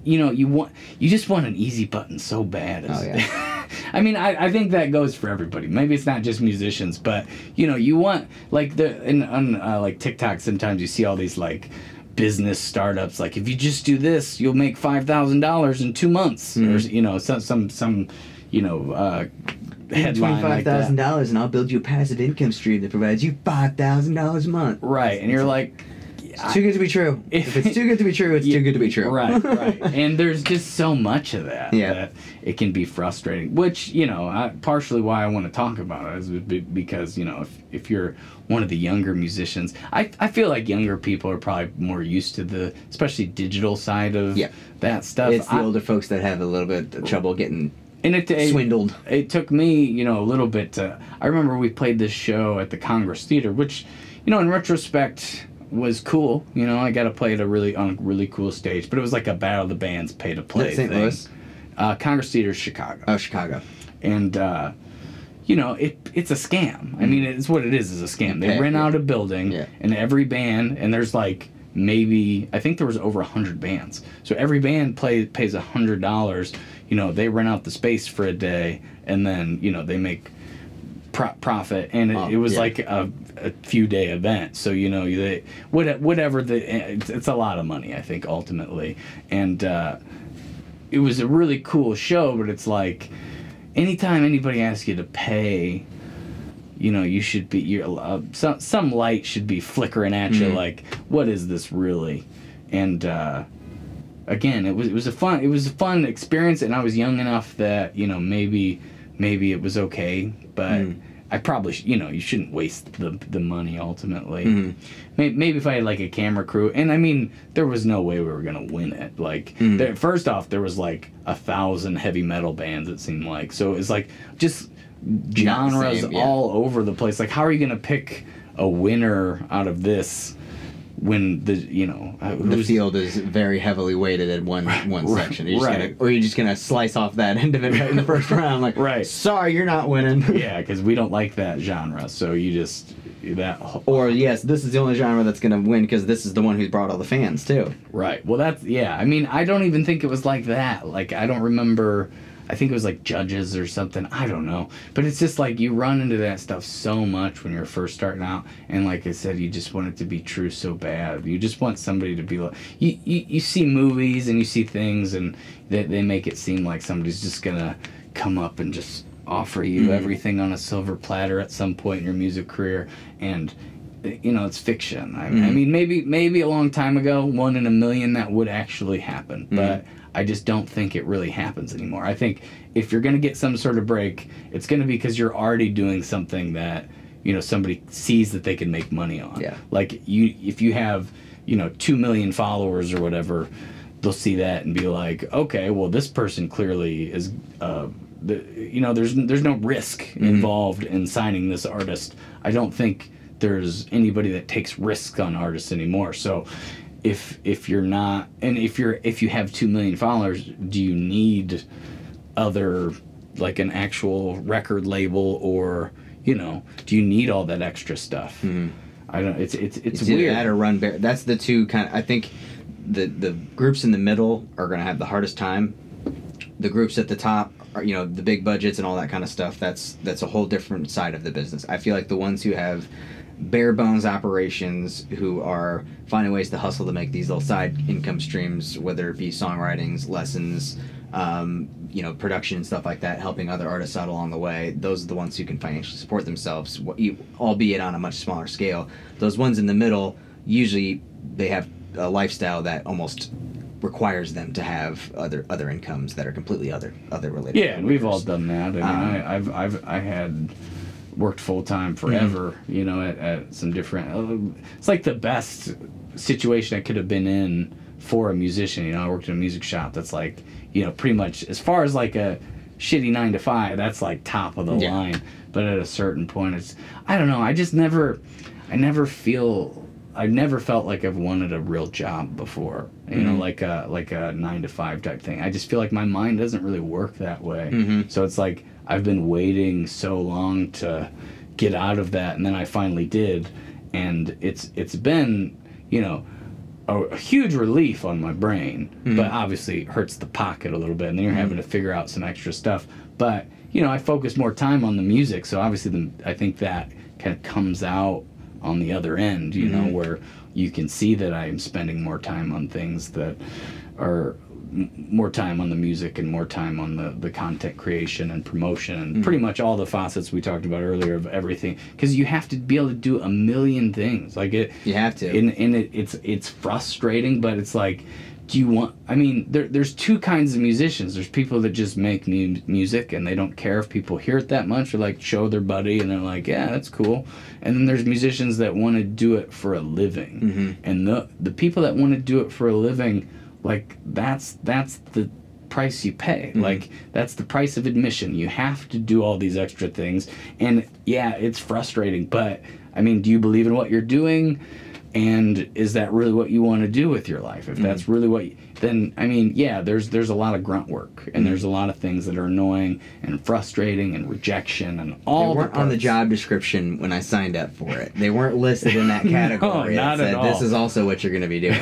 you just want an easy button so bad. Oh yeah. I mean, I think that goes for everybody. Maybe it's not just musicians, but you want, like, on like TikTok, sometimes you see all these like business startups, like, if you just do this, you'll make $5,000 in 2 months, or some headline like that. $25,000 and I'll build you a passive income stream that provides you $5,000 a month. Right, and you're like, it's too good to be true. If it's too good to be true, it's too good to be true. Right. And there's just so much of that that it can be frustrating, which, partially why I want to talk about it is because, if you're one of the younger musicians, I feel like younger people are probably more used to the, especially digital side of that stuff. It's the older folks that have a little bit of trouble getting swindled. It took me, a little bit to, I remember we played this show at the Congress Theater, which, in retrospect, was cool. I got to play on a really cool stage, but it was like a Battle of the Bands pay to play St. thing. Louis? Congress Theater, Chicago. Oh, Chicago. And it's a scam. I mean, it's what it is a scam. They rent out a building, and every band, and there's like maybe, I think there was over 100 bands. So every band pays $100. They rent out the space for a day, and then they make profit, and it was like a few day event, so it's a lot of money, I think, ultimately. And it was a really cool show, but it's like anytime anybody asks you to pay, you should be, some light should be flickering at you, like, what is this really? And again, it was a fun experience, and I was young enough that maybe it was okay, but I probably you shouldn't waste the money ultimately. Maybe if I had like a camera crew, and I mean, there was no way we were gonna win it. Like, first off, there was like 1,000 heavy metal bands, it seemed like, so it's like just genres all over the place. Like, how are you gonna pick a winner out of this when the field is very heavily weighted in one section? You're just gonna slice off that end of it right in the first round, like, sorry, you're not winning. Yeah, because we don't like that genre, so you just yes, this is the only genre that's gonna win because this is the one who's brought all the fans too. Right. Well, I mean, I don't even think it was like that. Like, I don't remember. I think it was like Judges or something. I don't know. But it's just like you run into that stuff so much when you're first starting out. And like I said, you just want it to be true so bad. You just want somebody to be like... You see movies and you see things, and they make it seem like somebody's just going to come up and just offer you everything on a silver platter at some point in your music career. And... it's fiction. I mean, maybe a long time ago, 1 in a million, that would actually happen. But I just don't think it really happens anymore. I think if you're going to get some sort of break, it's going to be because you're already doing something that, somebody sees that they can make money on. Yeah. Like, if you have, 2 million followers or whatever, they'll see that and be like, okay, well, this person clearly is, there's no risk involved in signing this artist. I don't think there's anybody that takes risks on artists anymore. So if you're not, and if you have 2 million followers, do you need other, like, an actual record label, or do you need all that extra stuff? I don't. It's weird. That or run bare. That's the two kind of. I think the groups in the middle are going to have the hardest time. The groups at the top are, the big budgets and all that kind of stuff. That's a whole different side of the business. I feel like the ones who have bare bones operations, who are finding ways to hustle to make these little side income streams, whether it be songwritings, lessons, production and stuff like that, helping other artists out along the way. Those are the ones who can financially support themselves, albeit on a much smaller scale. Those ones in the middle, usually they have a lifestyle that almost requires them to have other incomes that are completely other related. Yeah, and we've all done that. I mean, I had worked full time forever, at some different. It's like the best situation I could have been in for a musician. You know, I worked in a music shop that's like, you know, pretty much as far as like a shitty 9 to 5, that's like top of the line. But at a certain point, it's, I don't know, I never felt like I've wanted a real job before, you know, like a 9 to 5 type thing. I just feel like my mind doesn't really work that way. So it's like I've been waiting so long to get out of that, and then I finally did, and it's been, you know, a huge relief on my brain, but obviously it hurts the pocket a little bit, and then you're having to figure out some extra stuff. But, you know, I focus more time on the music, so obviously I think that kind of comes out on the other end, you know, where you can see that I'm spending more time on things that are more time on the music and more time on the content creation and promotion and pretty much all the facets we talked about earlier of everything, because you have to be able to do a million things. Like you have to, and it's frustrating, but it's like, do you want, I mean, there's two kinds of musicians. There's people that just make music and they don't care if people hear it that much, or like show their buddy and they're like, yeah, that's cool. And then there's musicians that want to do it for a living, and the people that want to do it for a living, like that's the price you pay. Like that's the price of admission. You have to do all these extra things, and yeah, it's frustrating, but I mean, do you believe in what you're doing? And is that really what you want to do with your life? If that's really what then, I mean, yeah, there's a lot of grunt work, and there's a lot of things that are annoying and frustrating and rejection and all. They weren't on the job description when I signed up for it. They weren't listed in that category. No, not that said, at all. This is also what you're going to be doing.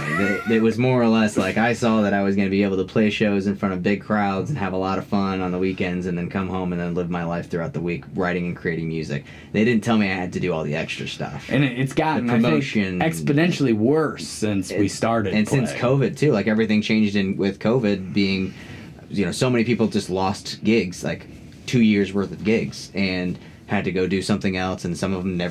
It was more or less like I saw that I was going to be able to play shows in front of big crowds and have a lot of fun on the weekends, and then come home and then live my life throughout the week writing and creating music. They didn't tell me I had to do all the extra stuff. And it's gotten, the promotion, I think, exponentially worse since we started. And since COVID too, like everything changed with COVID being, you know, so many people just lost gigs, like 2 years worth of gigs, and had to go do something else, and some of them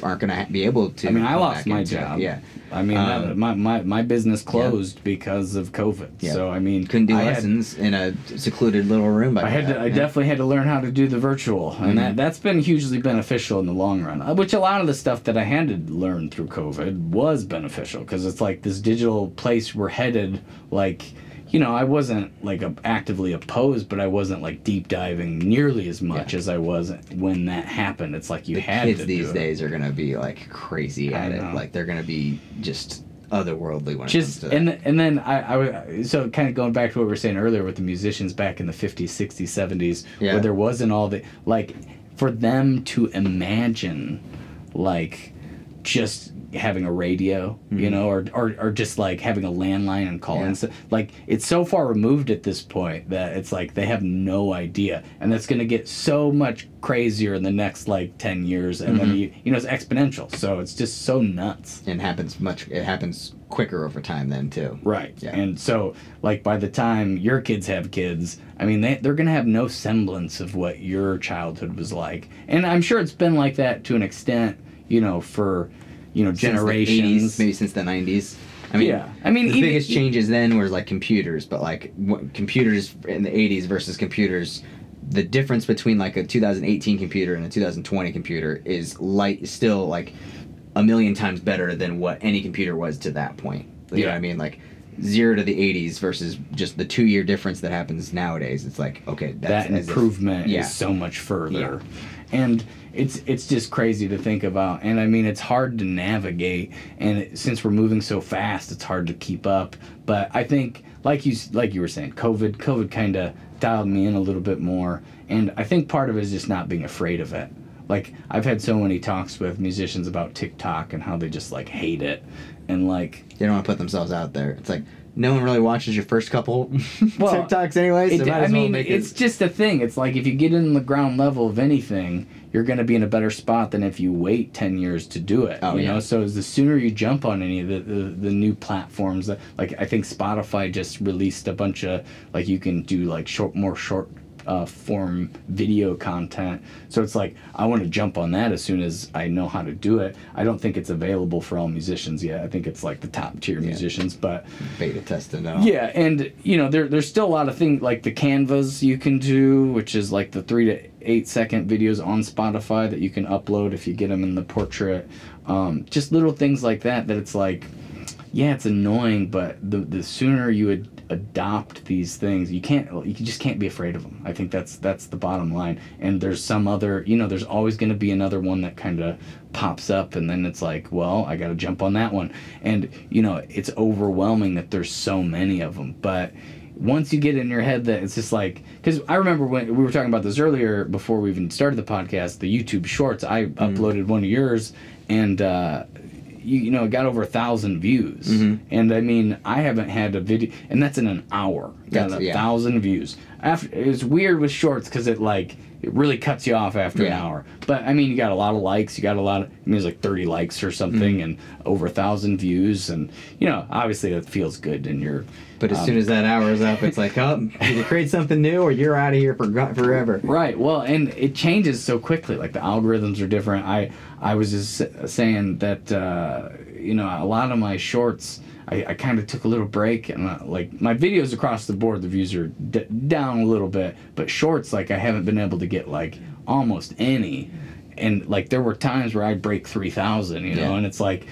aren't going to be able to. I mean, I lost my job. Yeah. I mean, my business closed because of COVID. Yeah. So I mean, couldn't do lessons in a secluded little room. I definitely had to learn how to do the virtual, and that's been hugely beneficial in the long run. Which a lot of the stuff that I had to learn through COVID was beneficial, because it's like this digital place we're headed. Like, you know, I wasn't like actively opposed, but I wasn't like deep diving nearly as much as I was when that happened. It's like you had to do it. Kids these days are gonna be like crazy at it. Like they're gonna be just otherworldly when it comes to that. And then I so kind of going back to what we were saying earlier with the musicians back in the 50s, 60s, 70s, where there wasn't all the, like, for them to imagine like just having a radio, you know, or just like having a landline and calling. Like, it's so far removed at this point that it's like they have no idea, and that's going to get so much crazier in the next like 10 years, and then you know, it's exponential, so it's just so nuts. And it happens quicker over time then too. Right. And so like by the time your kids have kids, I mean, they're going to have no semblance of what your childhood was like. And I'm sure it's been like that to an extent, you know, for, you know, generations. Since the 80s, maybe since the 90s. I mean, the biggest changes then were like computers, but like computers in the 80s versus computers, the difference between like a 2018 computer and a 2020 computer is still like a million times better than what any computer was to that point. You know what I mean? Like 0 to the 80s versus just the 2-year difference that happens nowadays. It's like, okay, that improvement is so much further. And it's just crazy to think about. And I mean, it's hard to navigate, and since we're moving so fast, it's hard to keep up. But I think, like you were saying, COVID kind of dialed me in a little bit more, and I think part of it is just not being afraid of it. Like, I've had so many talks with musicians about TikTok and how they just like hate it, and like they don't want to put themselves out there. It's like, no one really watches your first couple TikToks anyway, so it's just a thing. It's like, if you get in the ground level of anything, you're going to be in a better spot than if you wait 10 years to do it. You know? So the sooner you jump on any of the new platforms, that, like, I think Spotify just released a bunch of, like, you can do like more short form video content. So it's like, I want to jump on that as soon as I know how to do it. I don't think it's available for all musicians yet. I think it's like the top tier musicians, but beta tested now. Yeah, and you know, there's still a lot of things like the Canvas you can do, which is like the 3 to 8 second videos on Spotify that you can upload if you get them in the portrait. Just little things like that it's like, yeah, it's annoying, but the sooner you would adopt these things, you just can't be afraid of them. I think that's the bottom line. And there's some other, there's always going to be another one that kind of pops up, and then it's like, well, I got to jump on that one. And it's overwhelming that there's so many of them. But once you get in your head that it's just like, because I remember when we were talking about this earlier before we even started the podcast, the YouTube Shorts, I uploaded one of yours, and it got over 1,000 views. And I mean, I haven't had a video, and that's in an hour, got 1,000 views. It was weird with Shorts because it really cuts you off after an hour. But I mean, you got a lot of likes, it was like 30 likes or something, and over 1,000 views, and obviously that feels good in your. But as soon as that hour is up, it's like, oh, either create something new or you're out of here forever. Right. Well, and it changes so quickly. Like the algorithms are different. I was just saying that a lot of my shorts, I kind of took a little break, and like my videos across the board, the views are down a little bit, but shorts, like I haven't been able to get like almost any. And like there were times where I'd break 3,000, and it's like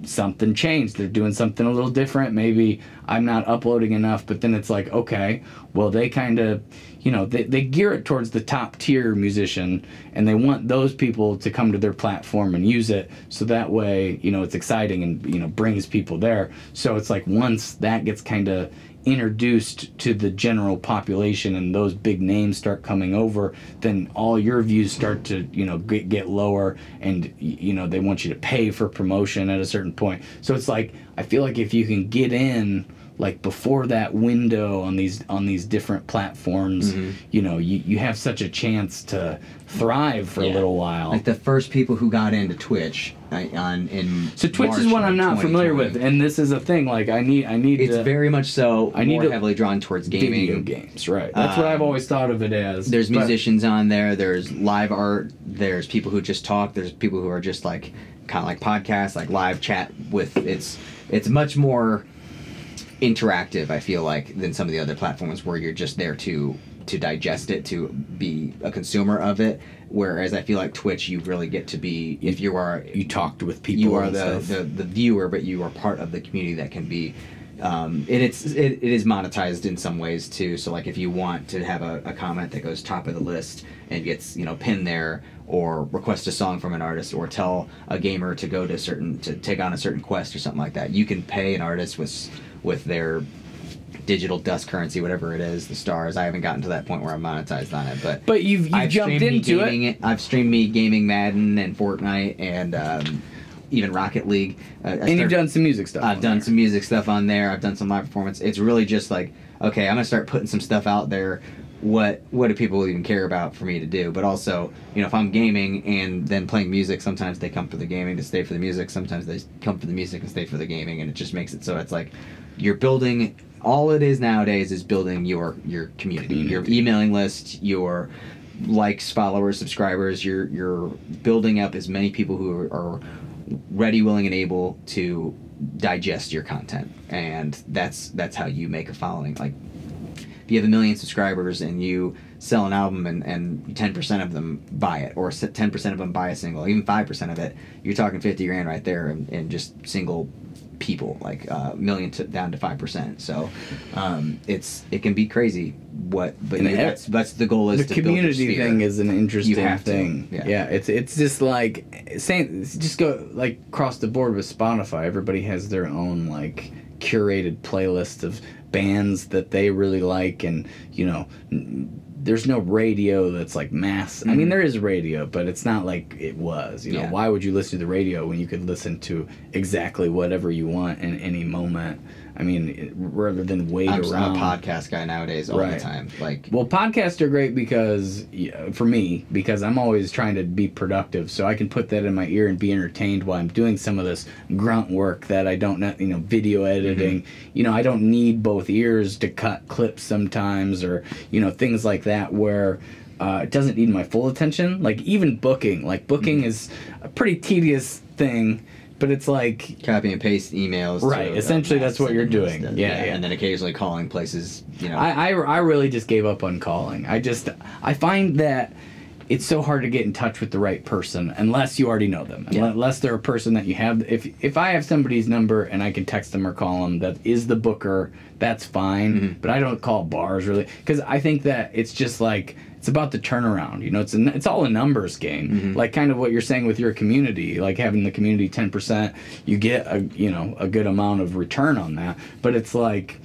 something changed. They're doing something a little different. Maybe I'm not uploading enough, but then it's like, okay, well, they kind of, they gear it towards the top tier musician, and they want those people to come to their platform and use it, so that way, it's exciting and, brings people there. So it's like once that gets kind of introduced to the general population and those big names start coming over, then all your views start to get lower, and they want you to pay for promotion at a certain point. So it's like, I feel like if you can get in like before that window on these different platforms, you have such a chance to thrive for a little while. Like the first people who got into Twitch so Twitch is one I'm not familiar with, and this is a thing. Like I need. It's very much so. More heavily drawn towards gaming, video games, right? That's what I've always thought of it as. There's musicians on there. There's live art. There's people who just talk. There's people who are just like kind of like podcasts, like live chat with. It's much more interactive, I feel like, than some of the other platforms where you're just there to digest it, to be a consumer of it. Whereas I feel like Twitch, you really get to be, if you talked with people, you are the viewer, but you are part of the community that can be. It is monetized in some ways too. So like if you want to have a comment that goes top of the list and gets pinned there, or request a song from an artist, or tell a gamer to go to take on a certain quest or something like that, you can pay an artist with their digital dust currency, whatever it is, the stars. I haven't gotten to that point where I'm monetized on it, but you've jumped into it. I've streamed me gaming Madden and Fortnite and even Rocket League. You've done some music stuff. I've done some music stuff on there. I've done some live performance. It's really just like, okay, I'm gonna start putting some stuff out there. What do people even care about for me to do? But also, if I'm gaming and then playing music, sometimes they come for the gaming to stay for the music. Sometimes they come for the music and stay for the gaming, and it just makes it so it's like you're building. All it is nowadays is building your community, your emailing list, your likes, followers, subscribers. You're building up as many people who are ready, willing, and able to digest your content, and that's how you make a following. Like if you have 1 million subscribers and you sell an album and 10% of them buy it, or 10% of them buy a single, even 5% of it, you're talking 50 grand right there in just single people, like million down to 5%. So it can be crazy. That's the goal is the to community build a sphere. Thing is an interesting thing. Yeah, it's just like saying, just go like across the board with Spotify. Everybody has their own like curated playlist of bands that they really like, and there's no radio that's like mass. I mean, there is radio, but it's not like it was. Why would you listen to the radio when you could listen to exactly whatever you want in any moment? I mean, rather than wait around. I'm a podcast guy nowadays all the time. Well, podcasts are great because, for me, because I'm always trying to be productive, so I can put that in my ear and be entertained while I'm doing some of this grunt work that I don't know, video editing. I don't need both ears to cut clips sometimes, or, things like that where it doesn't need my full attention. Like, even booking. Like, booking is a pretty tedious thing. But it's like copy and paste emails. Right. Essentially, that's what you're doing. Yeah. And then occasionally calling places. I really just gave up on calling. I find that it's so hard to get in touch with the right person unless you already know them. Unless they're a person that you have. If I have somebody's number and I can text them or call them that is the booker, that's fine. But I don't call bars really, because I think that it's just like, it's about the turnaround. You know, it's all a numbers game. Like kind of what you're saying with your community, like having the community 10%, you get a good amount of return on that. But it's like,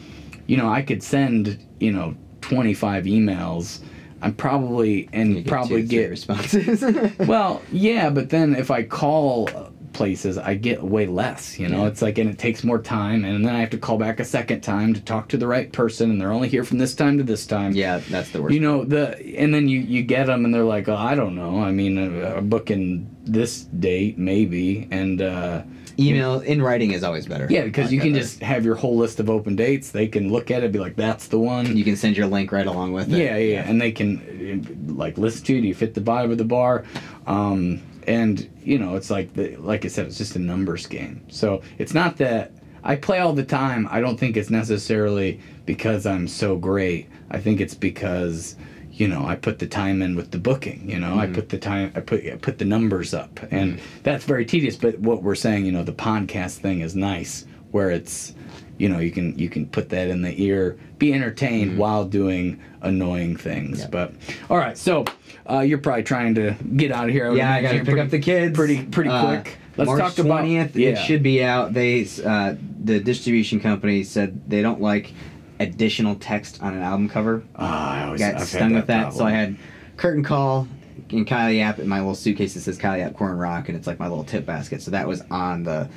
you know, I could send 25 emails. I'm probably get responses. Well, yeah, but then if I call places, I get way less. It's like, and it takes more time, and then I have to call back a second time to talk to the right person, and they're only here from this time to this time. Yeah, that's the worst. And then you get them, and they're like, oh, I don't know. I mean, I'm booking this date maybe, and. Email in writing is always better. Yeah, because you can just have your whole list of open dates. They can look at it, be like, "That's the one." You can send your link right along with it. Yeah, and they can like listen to you. Do you fit the vibe of the bar? And it's like I said, it's just a numbers game. So it's not that I play all the time. I don't think it's necessarily because I'm so great. I think it's because I put the time in with the booking. I put the time. I put the numbers up, and that's very tedious. But what we're saying, the podcast thing is nice, where it's, you can put that in the ear, be entertained while doing annoying things. Yeah. But all right, so you're probably trying to get out of here. Yeah, I gotta pick up the kids pretty quick. Let's March talk about 20th. It should be out. The distribution company said they don't like additional text on an album cover. I got stung with that. So I had Curtain Call and Kyle Yap in my little suitcase that says Kyle Yap Corn Rock, and it's like my little tip basket. So that was on the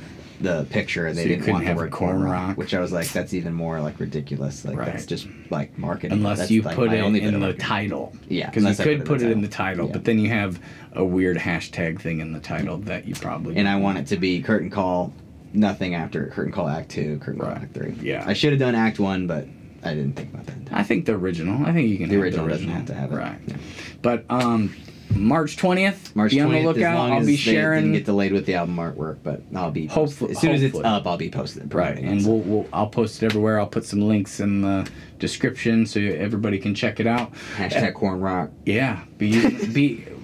picture, and they didn't want the word Corn Rock, which I was like, that's even more like ridiculous. Like that's just like marketing. Unless you put it in the title. Yeah, because you could put it in the title, but then you have a weird hashtag thing in the title that you probably. And I want it to be Curtain Call. Nothing after Curtain Call Act 2, Curtain Call Act 3. Yeah. I should have done Act 1, but I didn't think about that. I think the original. I think you can. The original doesn't have to have it. Right. Yeah. But March 20th. March 20th. Be on the lookout. I'll be sharing. Didn't get delayed with the album artwork, but I'll be hopefully as soon as it's up, I'll be posting. Right, and I'll post it everywhere. I'll put some links in the description so everybody can check it out. Hashtag Corn Rock. Yeah.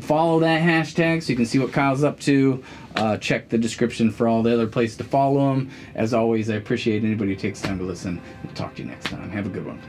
Follow that hashtag so you can see what Kyle's up to. Check the description for all the other places to follow him. As always, I appreciate anybody who takes time to listen. We'll talk to you next time. Have a good one.